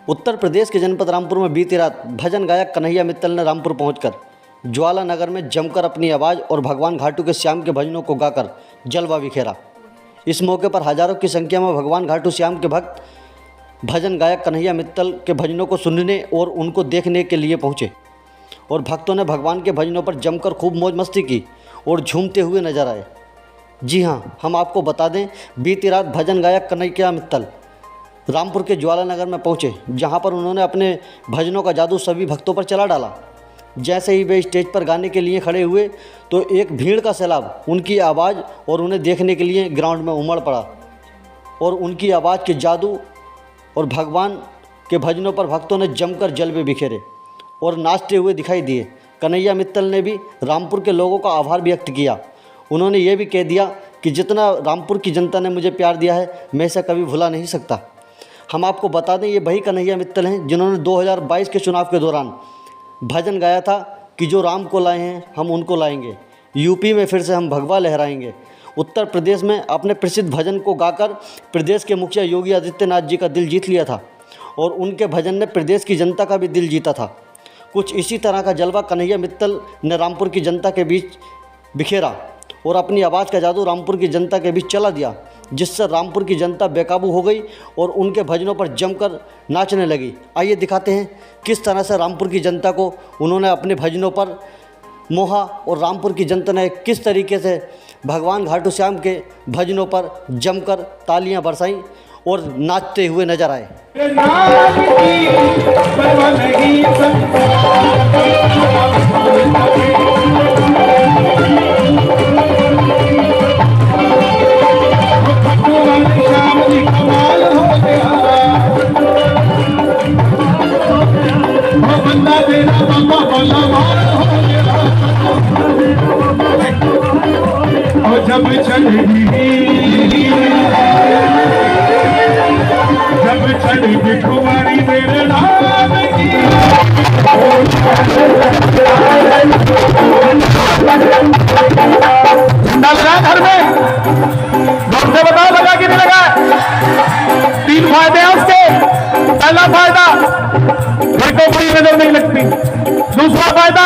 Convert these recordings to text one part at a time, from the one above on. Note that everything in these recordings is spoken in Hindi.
उत्तर प्रदेश के जनपद रामपुर में बीती रात भजन गायक कन्हैया मित्तल ने रामपुर पहुंचकर ज्वाला नगर में जमकर अपनी आवाज़ और भगवान घाटू के श्याम के भजनों को गाकर जलवा बिखेरा। इस मौके पर हजारों की संख्या में भगवान घाटू श्याम के भक्त भजन गायक कन्हैया मित्तल के भजनों को सुनने और उनको देखने के लिए पहुँचे और भक्तों ने भगवान के भजनों पर जमकर खूब मौज मस्ती की और झूमते हुए नजर आए। जी हाँ, हम आपको बता दें, बीती रात भजन गायक कन्हैया मित्तल रामपुर के ज्वाला नगर में पहुंचे, जहां पर उन्होंने अपने भजनों का जादू सभी भक्तों पर चला डाला। जैसे ही वे स्टेज पर गाने के लिए खड़े हुए तो एक भीड़ का सैलाब उनकी आवाज़ और उन्हें देखने के लिए ग्राउंड में उमड़ पड़ा और उनकी आवाज़ के जादू और भगवान के भजनों पर भक्तों ने जमकर जलवे बिखेरे और नाचते हुए दिखाई दिए। कन्हैया मित्तल ने भी रामपुर के लोगों का आभार व्यक्त किया। उन्होंने ये भी कह दिया कि जितना रामपुर की जनता ने मुझे प्यार दिया है, मैं इसे कभी भुला नहीं सकता। हम आपको बता दें, ये वही कन्हैया मित्तल हैं जिन्होंने 2022 के चुनाव के दौरान भजन गाया था कि जो राम को लाए हैं हम उनको लाएंगे, यूपी में फिर से हम भगवा लहराएंगे। उत्तर प्रदेश में अपने प्रसिद्ध भजन को गाकर प्रदेश के मुखिया योगी आदित्यनाथ जी का दिल जीत लिया था और उनके भजन ने प्रदेश की जनता का भी दिल जीता था। कुछ इसी तरह का जलवा कन्हैया मित्तल ने रामपुर की जनता के बीच बिखेरा और अपनी आवाज़ का जादू रामपुर की जनता के बीच चला दिया, जिससे रामपुर की जनता बेकाबू हो गई और उनके भजनों पर जमकर नाचने लगी। आइए दिखाते हैं किस तरह से रामपुर की जनता को उन्होंने अपने भजनों पर मोहा और रामपुर की जनता ने किस तरीके से भगवान घाटू श्याम के भजनों पर जमकर तालियां बरसाईं और नाचते हुए नजर आए। जब चढ़ी कुमारी मेरे नाम की झंडा लगा घर में, जोर से बताओ लगा कि नहीं लगा। 3 फायदे हैं उसके। पहला फायदा, घर को कोई नजर नहीं लगती। दूसरा फायदा,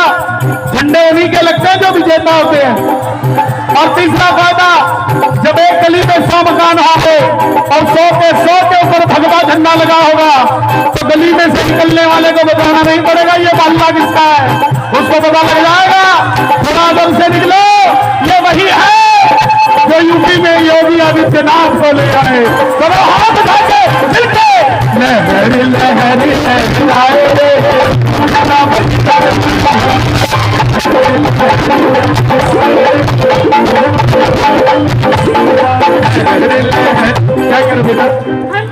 झंडे उन्हीं के लगते हैं जो विजेता होते हैं। और तीसरा फायदा, जब एक गली में 100 मकान होंगे और 100 के ऊपर भगवा झंडा लगा होगा तो गली में से निकलने वाले को बताना नहीं पड़ेगा ये मोहल्ला किसका है, उसको पता लग जाएगा। थोड़ा दम से निकलो, ये वही है जो यूपी में योगी आदित्यनाथ को ले आए। चलो हाथ उठा के मिलके लहरी लहरी लहराए क्या करो बेटा। हम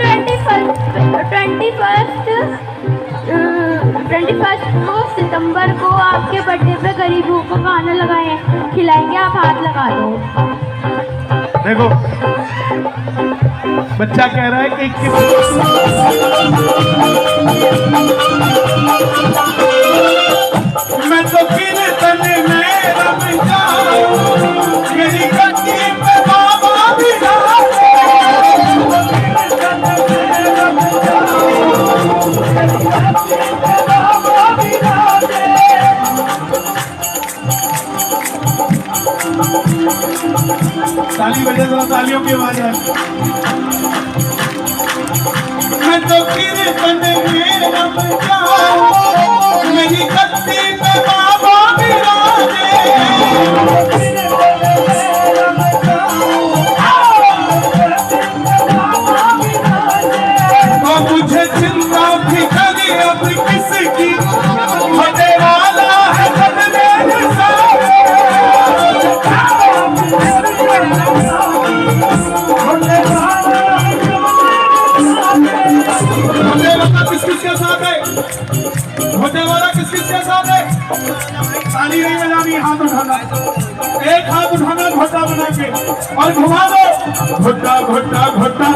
21 सितंबर को आपके बर्थडे पे गरीबों को खाना लगाए खिलाएंगे, आप हाथ लगा दो। देखो बच्चा कह रहा है कि मैं तो कीर्तन में रम जाऊं, मेरी गद्दी पे बाबा बिराजे। ताली बजे तो तालियों की आवाज है। मैं तो कीर्तन में रम जाऊं, मेरी गद्दी पे बाबा बिराजे। तो मुझे चिंता भी करी अब किसकी, होने वाला है सब मेरे साथ। किसके साथ है? होने वाला किसके साथ है? ताली नहीं बजानी, हाथ उठाना। एक हाथ उठाना घोटा बना के और घुमा दो। घोटा घोटा घोटा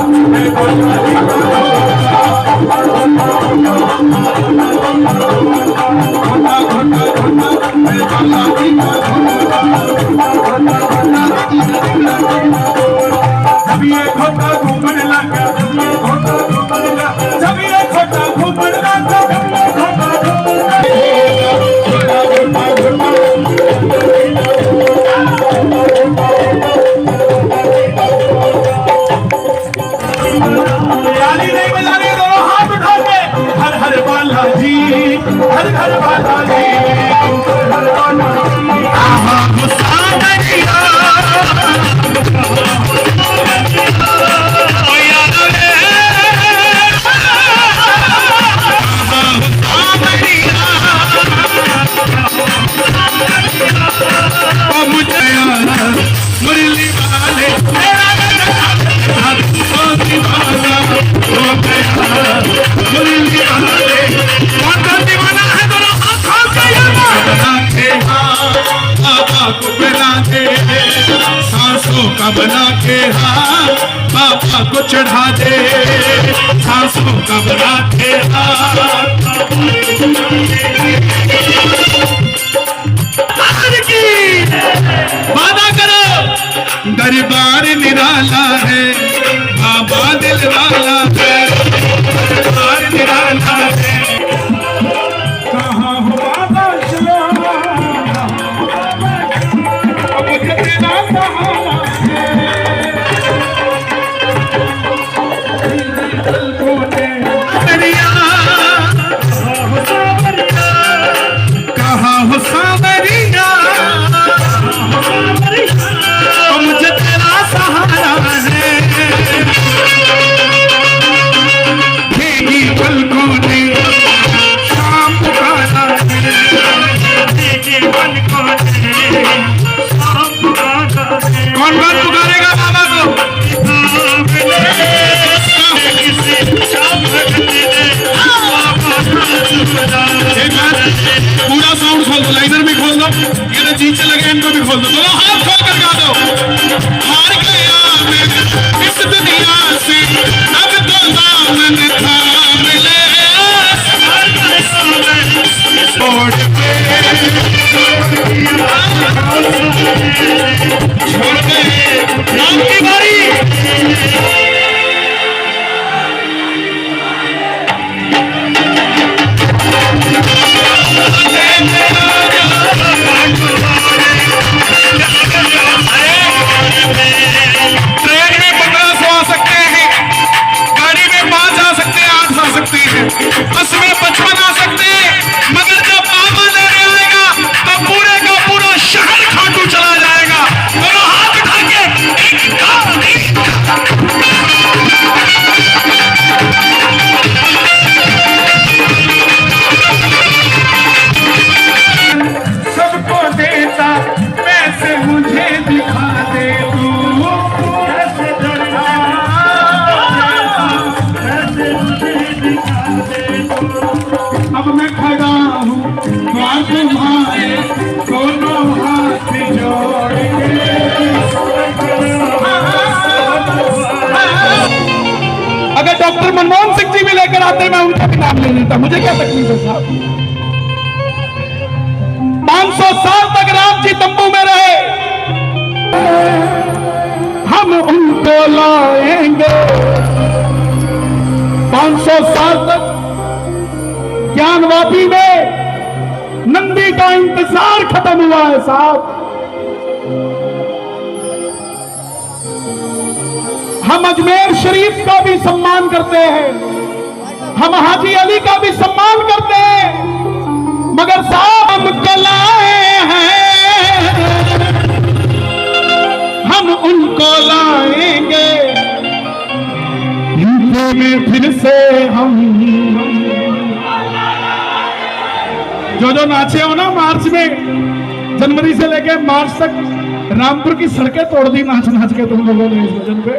जब ये घोटा घूमने लगा, जब ये घोटा घूमने लगा, जब ये घोटा घूमने बालाजी, हर घर बालाजी, हर बालाजी। कहाँ हो सावरिया, ओ यार रे, कहाँ हो सावरिया, ओ मुझे मुरली वाले मेरा मुरली वाले कौन दीवाना है दोनों आँखों के बाबा को बना दे, सांसों का बना के हाथ बाबा को चढ़ा दे, सांसों का बना के हाथ वादा करो दरबार निराला है, बाबा दिल वाला है, दरबार निराला है। कहाँ हो बाबा श्याम, अब तेरा सहारा कहाँ हो सावरिया, मुझे तेरा सहारा है, भीगी पलकों ने शाम पुकारा है, भीगी पलकों ने शाम पुकारा है। कौन कौन पुकारेगा बाबा को? पूरा साउंड खोल दो, लाइनर भी खोल दो, ये तो जीत लगे इनको भी खोल दो, दोनों हाथ खोल कर गा दो। हार गया मैं इस दुनिया से, अब तो दामन थाम ले, छोड़ गए आपकी बारी। ट्रेन में 1500 आ सकते हैं, गाड़ी में 5 आ सकते हैं, 8 आ सकते हैं, बस में 55 आ सकते हैं, मगर जब बाबा लेने आएगा तो पूरे का पूरा शहर खाटू चला जाएगा। दोनों हाथ उठा के सबको देता वैसे मुझे दिखा दे तू, कैसे डरना, कैसे मुझे दिखा दे तू। अब मैं खड़ा हूँ द्वार तुम्हारे, दोनों हाथ जोड़ के। अगर डॉक्टर मनमोहन सिंह जी भी लेकर आते मैं उनका भी नाम ले लेता, मुझे क्या तकलीफ है साहब। 500 साल तक राम जी तंबू में रहे, हम उनको लाएंगे। 500 साल तक ज्ञानवापी में नंदी का इंतजार खत्म हुआ है साहब। हम अजमेर शरीफ का भी सम्मान करते हैं, हम हाजी अली का भी सम्मान करते हैं, मगर साहब हम लाए हैं, हम उनको लाएंगे। हिंदू में फिर से हम जो नाचे हो ना मार्च में, जनवरी से लेके मार्च तक रामपुर की सड़कें तोड़ दी नाच नाच के तुम लोगों ने इस भजन पे।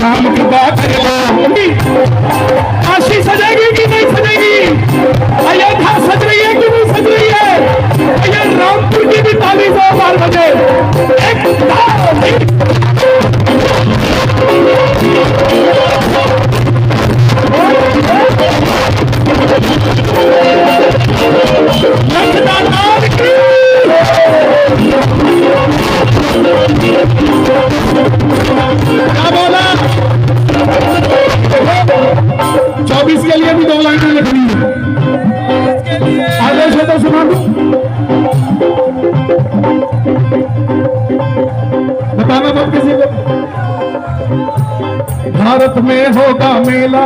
शाम की बात काशी सजेगी कि नहीं सजेगी, अयोध्या सज रही है कि नहीं सज रही है, ये रामपुर की भी ताली 2 बजे क्या बोला 24 के लिए भी 2 लाइनें लिखनी है, आदेश है तो सुना दो, बताना मत किसी को। भारत में होगा मेला,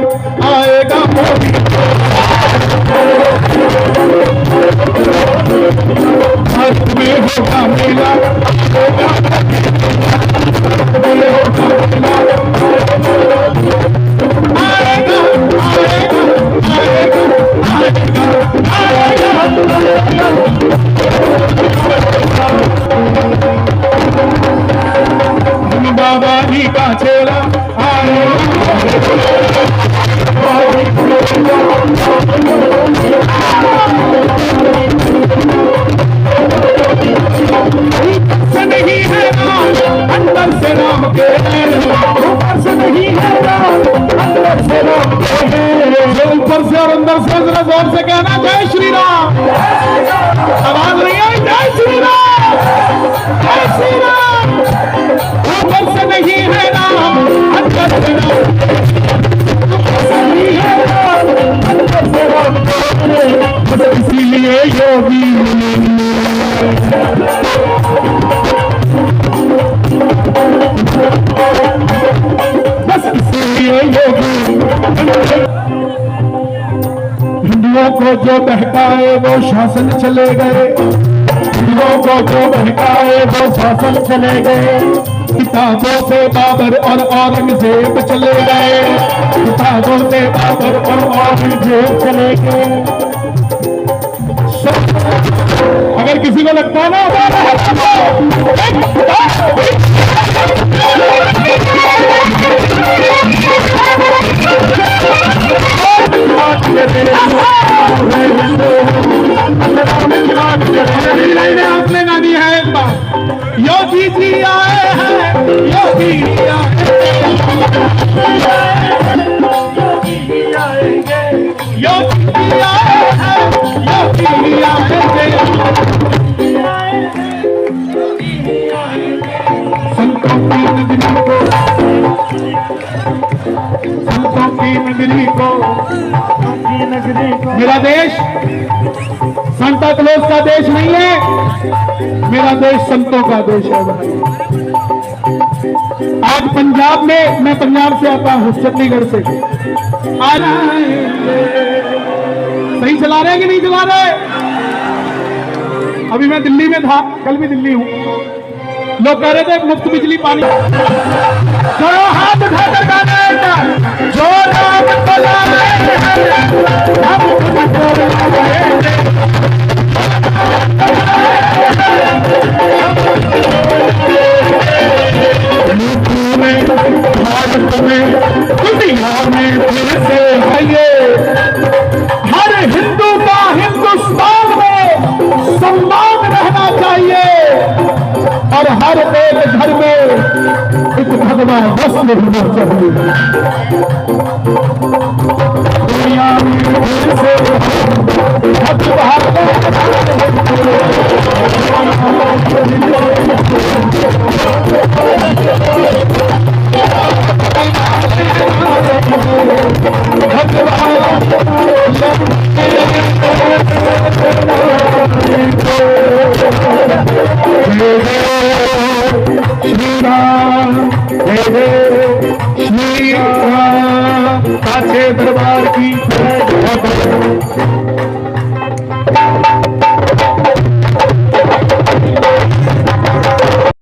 आएगा मोदी, भारत में होगा मेला, बाबा जी का चेला से नहीं है राम, अंदर से राम के ऊपर से नहीं है राम, अंदर से राम के जो ऊपर से और अंदर से जरा जोर से कहना जय श्री राम, आवाज नहीं आई, जय श्री राम, जय श्री राम। ऊपर से नहीं है राम, अंदर से राम, ऊपर से नहीं है राम, अंदर से राम, इसीलिए योगी बस इसीलिए योगी हिंदुओं को जो बहकाए वो शासन चले गए, हिंदुओं को जो बहकाए वो शासन चले गए, किताबों से बाबर और औरंगजेब चले गए, किताबों से बाबर और औरंगजेब चले गए। अगर किसी को लगता है ना आपने ना दी है एक बार, योगी जी आए हैं, योगी जी आएंगे, योगी जी आए हैं, योगी जी आएंगे, संतों की नगरी को, संतों की नगरी को, मेरा देश सांता क्लॉज का देश नहीं है, मेरा देश संतों का देश है भाई। आज पंजाब में, मैं पंजाब से आता हूँ, चंडीगढ़ से, आज सही चला रहे हैं कि नहीं चला रहे? अभी मैं दिल्ली में था, कल भी दिल्ली हूँ, लोग कह रहे थे मुफ्त बिजली पानी, करो हाथ उठाकर गाना जो नाम हर हिंदू का हिंदुस्तान में सम्मान रहना चाहिए और हर एक घर में एक भगवा वस्त्र होना चाहिए। दुनिया में से श्री राम, श्री राम। दरबार की जय।